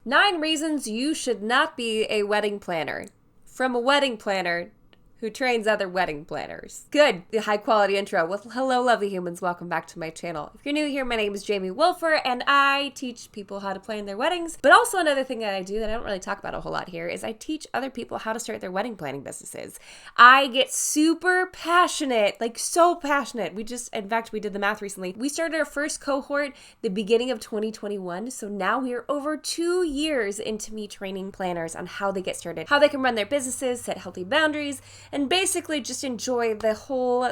9 reasons you should not be a wedding planner. From a wedding planner who trains other wedding planners. Good, the high quality intro. Well, hello lovely humans, welcome back to my channel. If you're new here, my name is Jamie Wilfer and I teach people how to plan their weddings. But also another thing that I do that I don't really talk about a whole lot here is I teach other people how to start their wedding planning businesses. I get super passionate, like so passionate. In fact, we did the math recently. We started our first cohort the beginning of 2021. So now we are over 2 years into me training planners on how they get started, how they can run their businesses, set healthy boundaries, and basically just enjoy the whole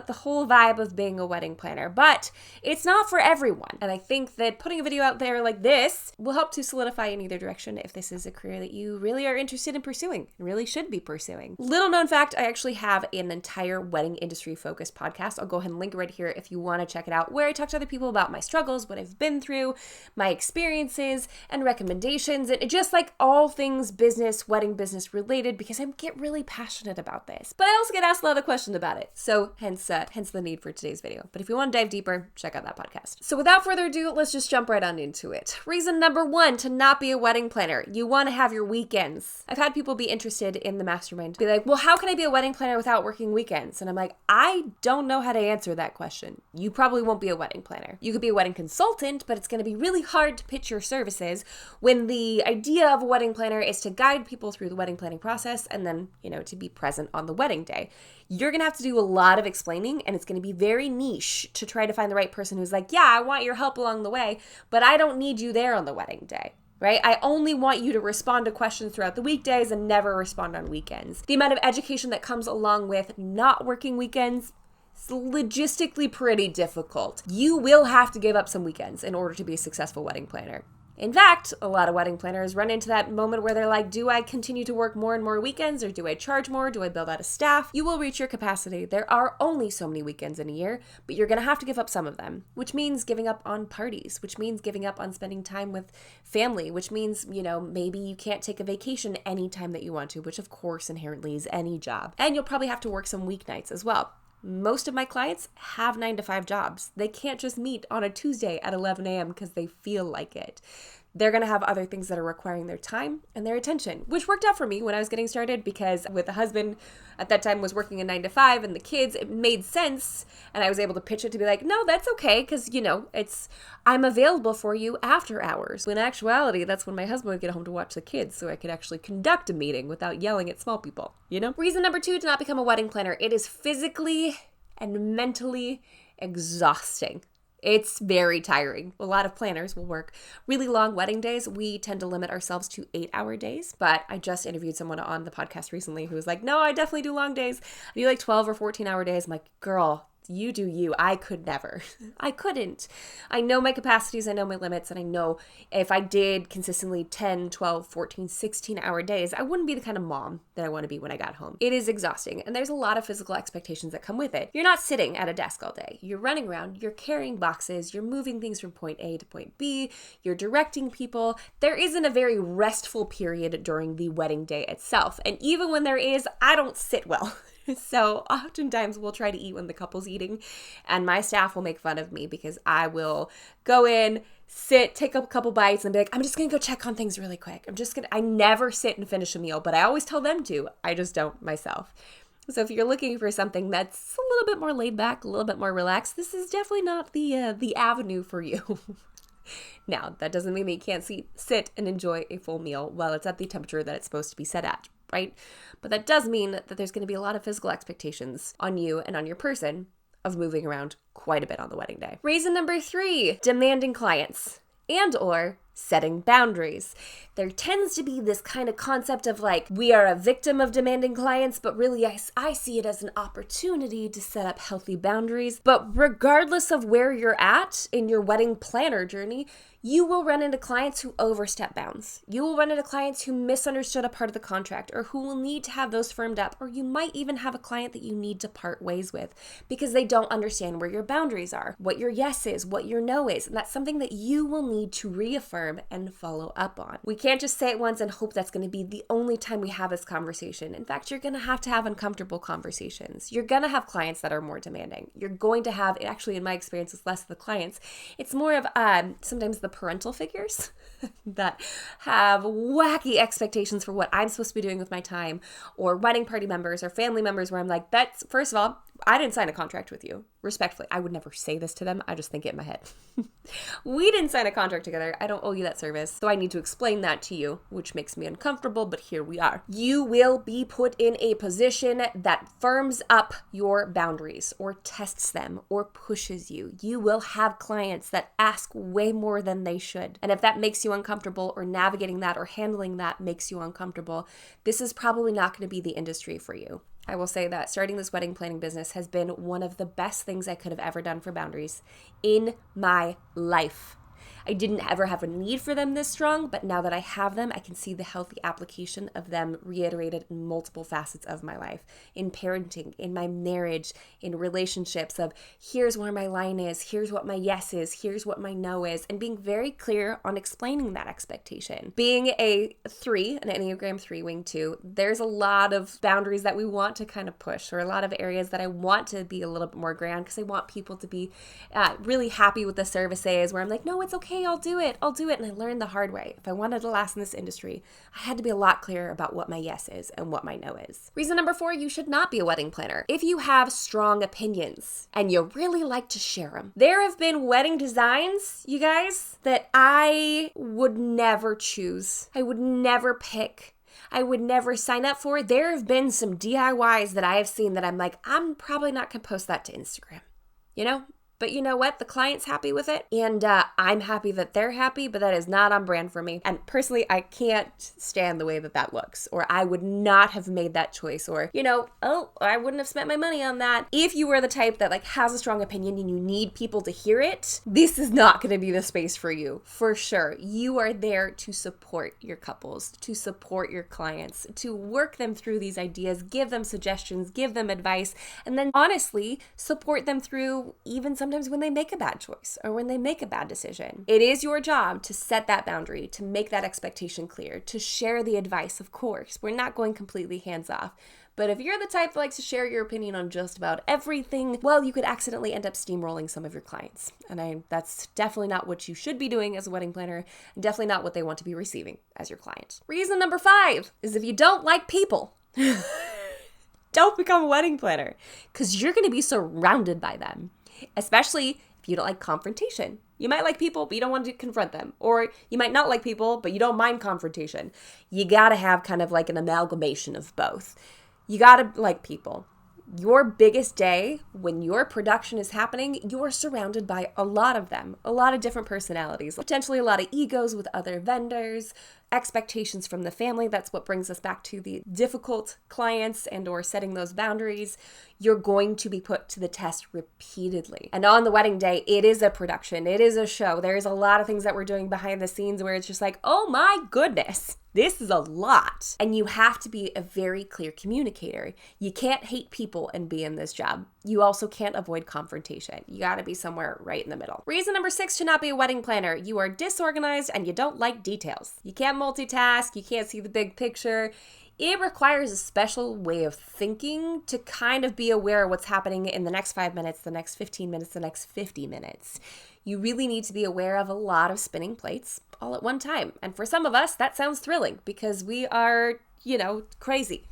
vibe of being a wedding planner. But it's not for everyone. And I think that putting a video out there like this will help to solidify in either direction if this is a career that you really are interested in pursuing and really should be pursuing. Little known fact, I actually have an entire wedding industry focused podcast. I'll go ahead and link right here if you want to check it out, where I talk to other people about my struggles, what I've been through, my experiences and recommendations, and just like all things business, wedding business related, because I get really passionate about this. But I also get asked a lot of questions about it. So hence the need for today's video. But if you want to dive deeper, check out that podcast. So without further ado, let's just jump right on into it. Reason number 1 to not be a wedding planner. You want to have your weekends. I've had people be interested in the mastermind, be like, well, how can I be a wedding planner without working weekends? And I'm like, I don't know how to answer that question. You probably won't be a wedding planner. You could be a wedding consultant, but it's going to be really hard to pitch your services when the idea of a wedding planner is to guide people through the wedding planning process and then, to be present on the wedding day. You're going to have to do a lot of explaining, and it's going to be very niche to try to find the right person who's like, yeah, I want your help along the way, but I don't need you there on the wedding day. Right? I only want you to respond to questions throughout the weekdays and never respond on weekends. The amount of education that comes along with not working weekends is logistically pretty difficult. You will have to give up some weekends in order to be a successful wedding planner. In fact, a lot of wedding planners run into that moment where they're like, do I continue to work more and more weekends, or do I charge more? Do I build out a staff? You will reach your capacity. There are only so many weekends in a year, but you're going to have to give up some of them, which means giving up on parties, which means giving up on spending time with family, which means, maybe you can't take a vacation anytime that you want to, which of course inherently is any job. And you'll probably have to work some weeknights as well. Most of my clients have 9-to-5 jobs. They can't just meet on a Tuesday at 11 a.m. because they feel like it. They're going to have other things that are requiring their time and their attention, which worked out for me when I was getting started because with the husband at that time was working a 9-to-5 and the kids, it made sense. And I was able to pitch it to be like, no, that's okay. Because, I'm available for you after hours. When in actuality, that's when my husband would get home to watch the kids so I could actually conduct a meeting without yelling at small people, Reason number 2 to not become a wedding planner. It is physically and mentally exhausting. It's very tiring. A lot of planners will work really long wedding days. We tend to limit ourselves to 8-hour days, but I just interviewed someone on the podcast recently who was like, no, I definitely do long days. I do like 12 or 14-hour days. I'm like, girl, you do you. I could never. I couldn't. I know my capacities. I know my limits. And I know if I did consistently 10, 12, 14, 16-hour days, I wouldn't be the kind of mom that I want to be when I got home. It is exhausting. And there's a lot of physical expectations that come with it. You're not sitting at a desk all day. You're running around. You're carrying boxes. You're moving things from point A to point B. You're directing people. There isn't a very restful period during the wedding day itself. And even when there is, I don't sit well. So oftentimes we'll try to eat when the couple's eating, and my staff will make fun of me because I will go in, sit, take a couple bites, and be like, I'm just going to go check on things really quick. I never sit and finish a meal, but I always tell them to. I just don't myself. So if you're looking for something that's a little bit more laid back, a little bit more relaxed, this is definitely not the avenue for you. Now, that doesn't mean that you can't sit and enjoy a full meal while it's at the temperature that it's supposed to be set at, right? But that does mean that there's going to be a lot of physical expectations on you and on your person of moving around quite a bit on the wedding day. Reason number 3, demanding clients and or setting boundaries. There tends to be this kind of concept of like, we are a victim of demanding clients, but really I see it as an opportunity to set up healthy boundaries. But regardless of where you're at in your wedding planner journey, you will run into clients who overstep bounds. You will run into clients who misunderstood a part of the contract or who will need to have those firmed up, or you might even have a client that you need to part ways with because they don't understand where your boundaries are, what your yes is, what your no is. And that's something that you will need to reaffirm and follow up on. We can't just say it once and hope that's going to be the only time we have this conversation. In fact, you're going to have uncomfortable conversations. You're going to have clients that are more demanding. You're going to have, actually in my experience, it's less of the clients. It's more of sometimes the the parental figures that have wacky expectations for what I'm supposed to be doing with my time, or wedding party members or family members where I'm like, that's, first of all, I didn't sign a contract with you. Respectfully, I would never say this to them. I just think it in my head. We didn't sign a contract together. I don't owe you that service. So I need to explain that to you, which makes me uncomfortable, but here we are. You will be put in a position that firms up your boundaries or tests them or pushes you. You will have clients that ask way more than they should. And if that makes you uncomfortable, or navigating that or handling that makes you uncomfortable, this is probably not going to be the industry for you. I will say that starting this wedding planning business has been one of the best things I could have ever done for boundaries in my life. I didn't ever have a need for them this strong, but now that I have them, I can see the healthy application of them reiterated in multiple facets of my life, in parenting, in my marriage, in relationships of here's where my line is, here's what my yes is, here's what my no is, and being very clear on explaining that expectation. Being an Enneagram 3 wing 2, there's a lot of boundaries that we want to kind of push, or a lot of areas that I want to be a little bit more grand because I want people to be really happy with the services where I'm like, no, it's okay. I'll do it. And I learned the hard way. If I wanted to last in this industry, I had to be a lot clearer about what my yes is and what my no is. Reason number 4, you should not be a wedding planner. If you have strong opinions and you really like to share them. There have been wedding designs, you guys, that I would never choose. I would never pick. I would never sign up for. There have been some DIYs that I have seen that I'm like, I'm probably not going to post that to Instagram, you know? But you know what? The client's happy with it, and I'm happy that they're happy, but that is not on brand for me. And personally, I can't stand the way that that looks, or I would not have made that choice, or, I wouldn't have spent my money on that. If you were the type that has a strong opinion and you need people to hear it, this is not going to be the space for you, for sure. You are there to support your couples, to support your clients, to work them through these ideas, give them suggestions, give them advice, and then honestly, support them through even sometimes when they make a bad choice or when they make a bad decision. It is your job to set that boundary, to make that expectation clear, to share the advice, of course. We're not going completely hands off. But if you're the type that likes to share your opinion on just about everything, well, you could accidentally end up steamrolling some of your clients. And that's definitely not what you should be doing as a wedding planner, and definitely not what they want to be receiving as your client. Reason number 5 is if you don't like people, don't become a wedding planner, because you're going to be surrounded by them. Especially if you don't like confrontation. You might like people, but you don't want to confront them. Or you might not like people, but you don't mind confrontation. You gotta have kind of like an amalgamation of both. You gotta like people. Your biggest day, when your production is happening, you're surrounded by a lot of them, a lot of different personalities, potentially a lot of egos with other vendors, expectations from the family. That's what brings us back to the difficult clients and or setting those boundaries. You're going to be put to the test repeatedly. And on the wedding day, it is a production. It is a show. There's a lot of things that we're doing behind the scenes where it's just like, oh my goodness, this is a lot. And you have to be a very clear communicator. You can't hate people and be in this job. You also can't avoid confrontation. You got to be somewhere right in the middle. Reason number 6 to not be a wedding planner. You are disorganized and you don't like details. You can't multitask. You can't see the big picture. It requires a special way of thinking to kind of be aware of what's happening in the next 5 minutes, the next 15 minutes, the next 50 minutes. You really need to be aware of a lot of spinning plates all at one time. And for some of us, that sounds thrilling because we are, crazy.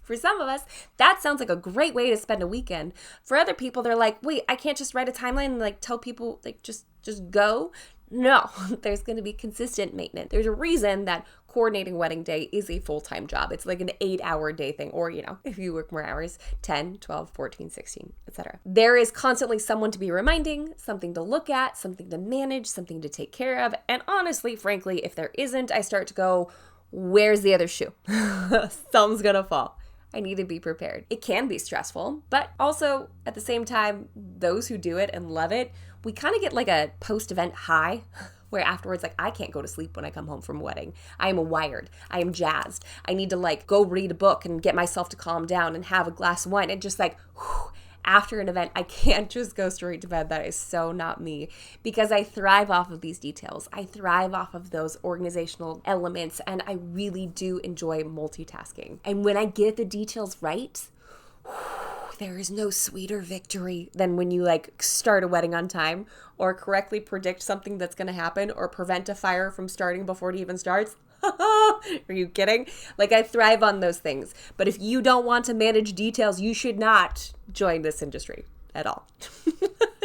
For some of us, that sounds like a great way to spend a weekend. For other people, they're like, wait, I can't just write a timeline and tell people just go. No, there's going to be consistent maintenance. There's a reason that coordinating wedding day is a full-time job. It's like an 8-hour day thing, or, if you work more hours, 10, 12, 14, 16, etc. There is constantly someone to be reminding, something to look at, something to manage, something to take care of. And honestly, frankly, if there isn't, I start to go, where's the other shoe? Something's going to fall. I need to be prepared. It can be stressful, but also at the same time, those who do it and love it, we kind of get like a post-event high where afterwards, I can't go to sleep when I come home from a wedding. I am wired. I am jazzed. I need to go read a book and get myself to calm down and have a glass of wine and just after an event, I can't just go straight to bed. That is so not me because I thrive off of these details. I thrive off of those organizational elements and I really do enjoy multitasking. And when I get the details right, there is no sweeter victory than when you like start a wedding on time or correctly predict something that's going to happen or prevent a fire from starting before it even starts. Are you kidding? Like, I thrive on those things. But if you don't want to manage details, you should not join this industry at all.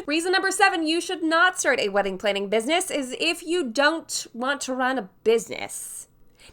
Reason number 7, you should not start a wedding planning business is if you don't want to run a business.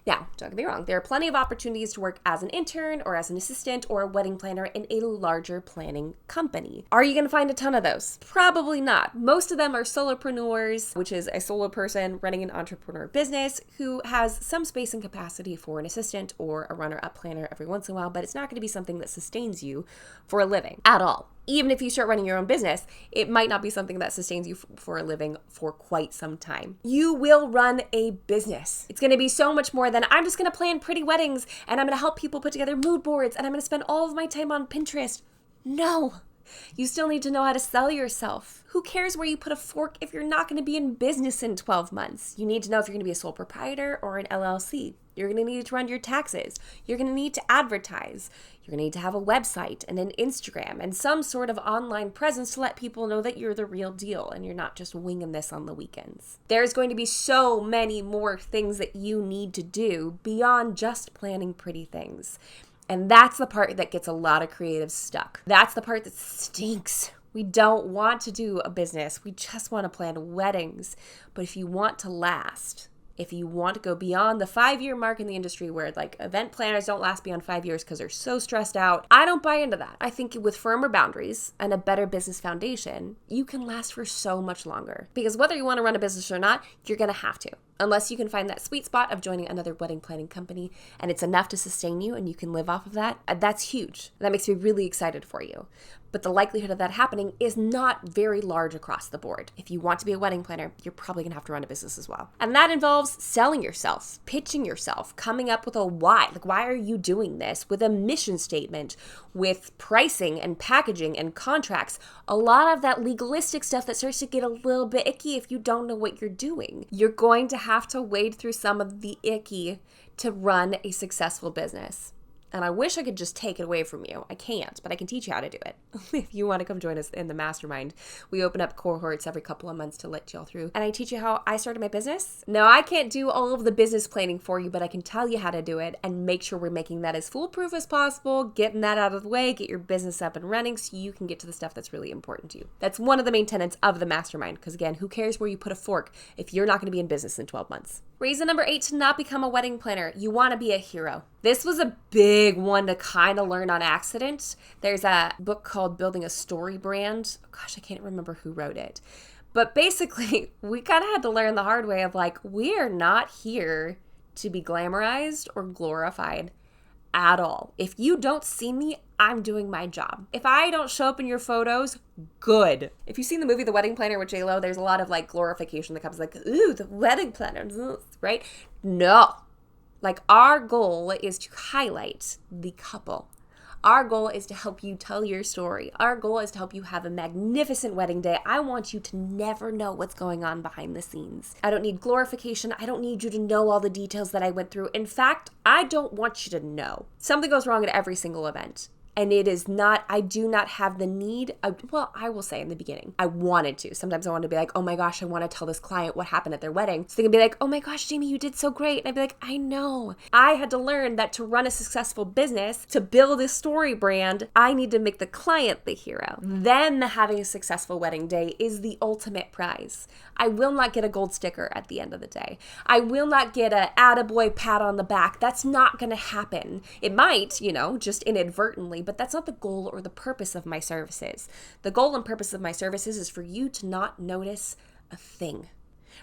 Now, don't get me wrong, there are plenty of opportunities to work as an intern or as an assistant or a wedding planner in a larger planning company. Are you going to find a ton of those? Probably not. Most of them are solopreneurs, which is a solo person running an entrepreneur business who has some space and capacity for an assistant or a runner-up planner every once in a while, but it's not going to be something that sustains you for a living at all. Even if you start running your own business, it might not be something that sustains you for a living for quite some time. You will run a business. It's going to be so much more than I'm just going to plan pretty weddings and I'm going to help people put together mood boards and I'm going to spend all of my time on Pinterest. No. You still need to know how to sell yourself. Who cares where you put a fork if you're not going to be in business in 12 months? You need to know if you're going to be a sole proprietor or an LLC. You're going to need to run your taxes. You're going to need to advertise. You're going to need to have a website and an Instagram and some sort of online presence to let people know that you're the real deal and you're not just winging this on the weekends. There's going to be so many more things that you need to do beyond just planning pretty things. And that's the part that gets a lot of creatives stuck. That's the part that stinks. We don't want to do a business. We just want to plan weddings. But if you want to last, if you want to go beyond the 5-year mark in the industry where like event planners don't last beyond 5 years because they're so stressed out, I don't buy into that. I think with firmer boundaries and a better business foundation, you can last for so much longer. Because whether you want to run a business or not, you're going to have to. Unless you can find that sweet spot of joining another wedding planning company and it's enough to sustain you and you can live off of that, that's huge. That makes me really excited for you. But the likelihood of that happening is not very large across the board. If you want to be a wedding planner, you're probably gonna have to run a business as well. And that involves selling yourself, pitching yourself, coming up with a why. Like, why are you doing this? With a mission statement, with pricing and packaging and contracts. A lot of that legalistic stuff that starts to get a little bit icky if you don't know what you're doing. You're going to have to wade through some of the icky to run a successful business. And I wish I could just take it away from you. I can't, but I can teach you how to do it. If you want to come join us in the mastermind, we open up cohorts every couple of months to let y'all through. And I teach you how I started my business. No, I can't do all of the business planning for you, but I can tell you how to do it and make sure we're making that as foolproof as possible, getting that out of the way, get your business up and running so you can get to the stuff that's really important to you. That's one of the main tenets of the mastermind, because again, who cares where you put a fork if you're not going to be in business in 12 months? Reason number 8 to not become a wedding planner. You want to be a hero. This was a big one to kind of learn on accident. There's a book called Building a Story Brand. Oh gosh, I can't remember who wrote it. But basically, we kind of had to learn the hard way of like, we are not here to be glamorized or glorified at all. If you don't see me, I'm doing my job. If I don't show up in your photos, good. If you've seen the movie The Wedding Planner with J-Lo, there's a lot of like glorification that comes like, ooh, the wedding planner, right? No. Like, our goal is to highlight the couple. Our goal is to help you tell your story. Our goal is to help you have a magnificent wedding day. I want you to never know what's going on behind the scenes. I don't need glorification. I don't need you to know all the details that I went through. In fact, I don't want you to know. Something goes wrong at every single event. And it is not, I do not have the need, I will say in the beginning, I wanted to. Sometimes I wanted to be like, oh my gosh, I want to tell this client what happened at their wedding. So they can be like, oh my gosh, Jamie, you did so great. And I'd be like, I know. I had to learn that to run a successful business, to build a story brand, I need to make the client the hero. Then having a successful wedding day is the ultimate prize. I will not get a gold sticker at the end of the day. I will not get a attaboy pat on the back. That's not going to happen. It might, just inadvertently, but that's not the goal or the purpose of my services. The goal and purpose of my services is for you to not notice a thing,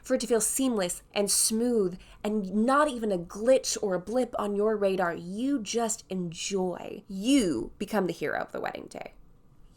for it to feel seamless and smooth and not even a glitch or a blip on your radar. You just enjoy. You become the hero of the wedding day.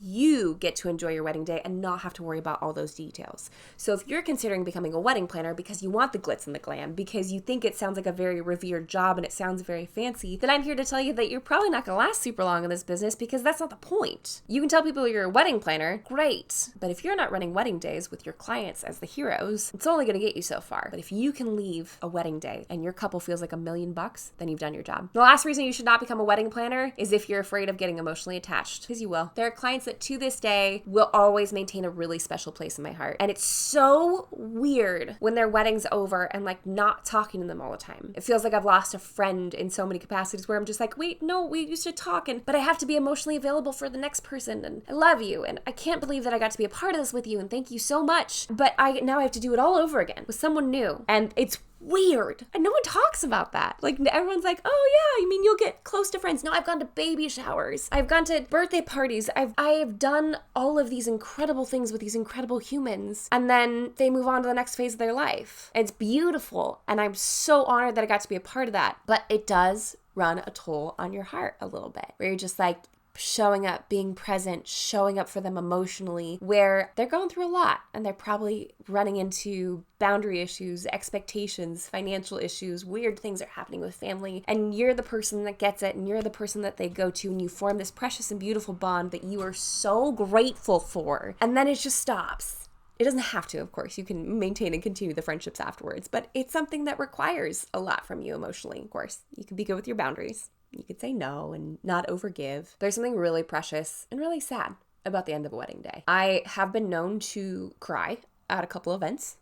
you get to enjoy your wedding day and not have to worry about all those details. So if you're considering becoming a wedding planner because you want the glitz and the glam, because you think it sounds like a very revered job and it sounds very fancy, then I'm here to tell you that you're probably not going to last super long in this business because that's not the point. You can tell people you're a wedding planner, great, but if you're not running wedding days with your clients as the heroes, it's only going to get you so far. But if you can leave a wedding day and your couple feels like $1 million, then you've done your job. The last reason you should not become a wedding planner is if you're afraid of getting emotionally attached, because you will. There are clients that to this day will always maintain a really special place in my heart. And it's so weird when their wedding's over and like not talking to them all the time. It feels like I've lost a friend in so many capacities where I'm just like, wait, no, we used to talk, but I have to be emotionally available for the next person, and I love you, and I can't believe that I got to be a part of this with you, and thank you so much. But now I have to do it all over again with someone new. And it's weird. And no one talks about that. Like, everyone's like, oh yeah, you mean you'll get close to friends. No, I've gone to baby showers. I've gone to birthday parties. I have done all of these incredible things with these incredible humans. And then they move on to the next phase of their life. It's beautiful. And I'm so honored that I got to be a part of that. But it does run a toll on your heart a little bit, where you're just like, showing up, being present, showing up for them emotionally, where they're going through a lot and they're probably running into boundary issues, expectations, financial issues, weird things are happening with family, and you're the person that gets it, and you're the person that they go to, and you form this precious and beautiful bond that you are so grateful for, and then it just stops. It doesn't have to, of course. You can maintain and continue the friendships afterwards, but it's something that requires a lot from you emotionally, of course. You can be good with your boundaries. You could say no and not overgive. There's something really precious and really sad about the end of a wedding day. I have been known to cry at a couple events.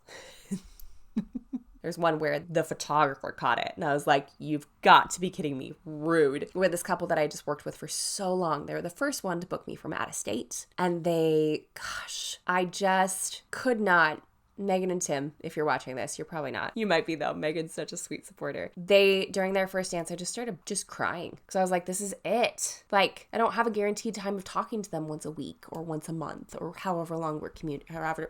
There's one where the photographer caught it, and I was like, you've got to be kidding me. Rude. Where this couple that I just worked with for so long, they were the first one to book me from out of state. And I just could not. Megan and Tim, if you're watching this, you're probably not. You might be though. Megan's such a sweet supporter. During their first dance, I just started crying because I was like, this is it. Like, I don't have a guaranteed time of talking to them once a week or once a month or however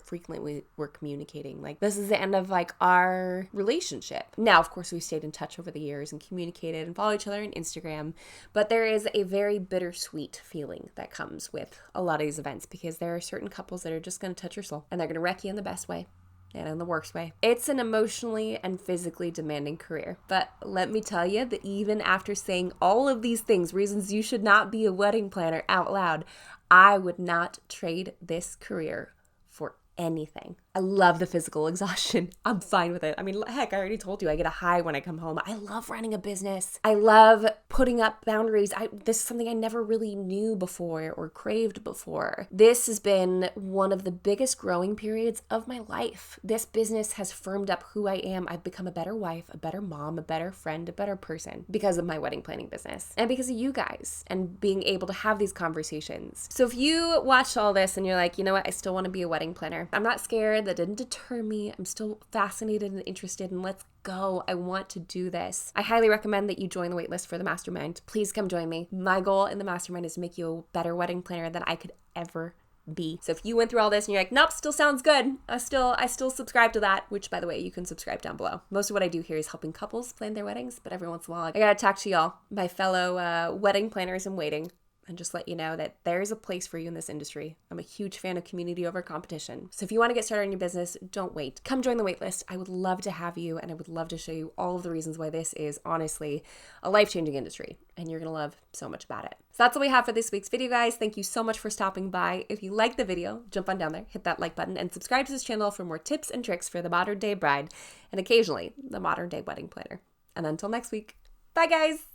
frequently we're communicating. Like, this is the end of like our relationship. Now, of course, we stayed in touch over the years and communicated and followed each other on Instagram, but there is a very bittersweet feeling that comes with a lot of these events because there are certain couples that are just going to touch your soul and they're going to wreck you in the best way. And in the worst way. It's an emotionally and physically demanding career. But let me tell you that even after saying all of these things, reasons you should not be a wedding planner out loud, I would not trade this career for anything. I love the physical exhaustion. I'm fine with it. I mean, heck, I already told you I get a high when I come home. I love running a business. I love putting up boundaries. This is something I never really knew before or craved before. This has been one of the biggest growing periods of my life. This business has firmed up who I am. I've become a better wife, a better mom, a better friend, a better person because of my wedding planning business and because of you guys and being able to have these conversations. So if you watched all this and you're like, you know what, I still want to be a wedding planner. I'm not scared. That didn't deter me. I'm still fascinated and interested, and let's go. I want to do this. I highly recommend that you join the waitlist for the mastermind. Please come join me. My goal in the mastermind is to make you a better wedding planner than I could ever be. So if you went through all this and you're like, nope, still sounds good. I still subscribe to that, which by the way, you can subscribe down below. Most of what I do here is helping couples plan their weddings, but every once in a while, I gotta talk to y'all, my fellow wedding planners in waiting, and just let you know that there's a place for you in this industry. I'm a huge fan of community over competition. So if you want to get started in your business, don't wait. Come join the waitlist. I would love to have you, and I would love to show you all of the reasons why this is honestly a life-changing industry, and you're going to love so much about it. So that's all we have for this week's video, guys. Thank you so much for stopping by. If you like the video, jump on down there, hit that like button, and subscribe to this channel for more tips and tricks for the modern day bride and occasionally the modern day wedding planner. And until next week, bye guys.